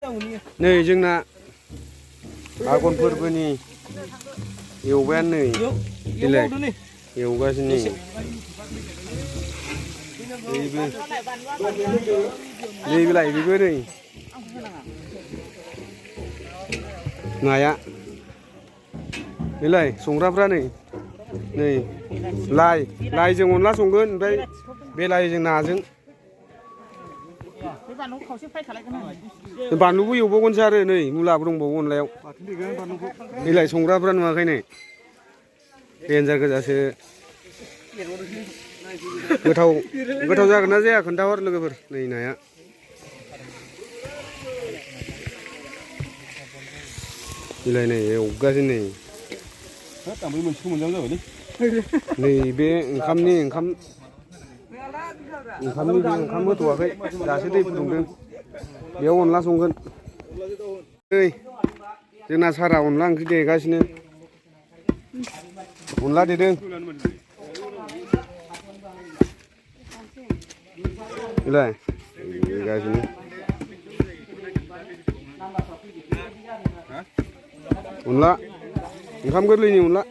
नै जोंना आघन फोरबोनि एवबायानो नै बिलाइ एवगासिनो नै बिलाइ बेबो नै नाया बिलाइ संग्राफ्रा नै लाइजों अनला संगोन ओमफ्राय बे लाइजों नाजों बानलुबो एवबावगोनसो आरो नै मुलाबो दंबावो अनलायाव बिलाइ संग्राफ्रा नुवाखै नै देन्जार गोजासो गोथाव जागोन ना जाया खोन्थाहर लोगोफोर नै नाया बिलाइ नै एवगासिनो नै बे ओंखामनि ओंखाम होथ'वाखै दासो दै फुदुंदों बेयाव अनला संगोन नै जोंना सारा अनला ओंख्रि देगासिनो अनला देदों बिलाइ देगासिनो अनला ओंखाम गोरलैनि अनला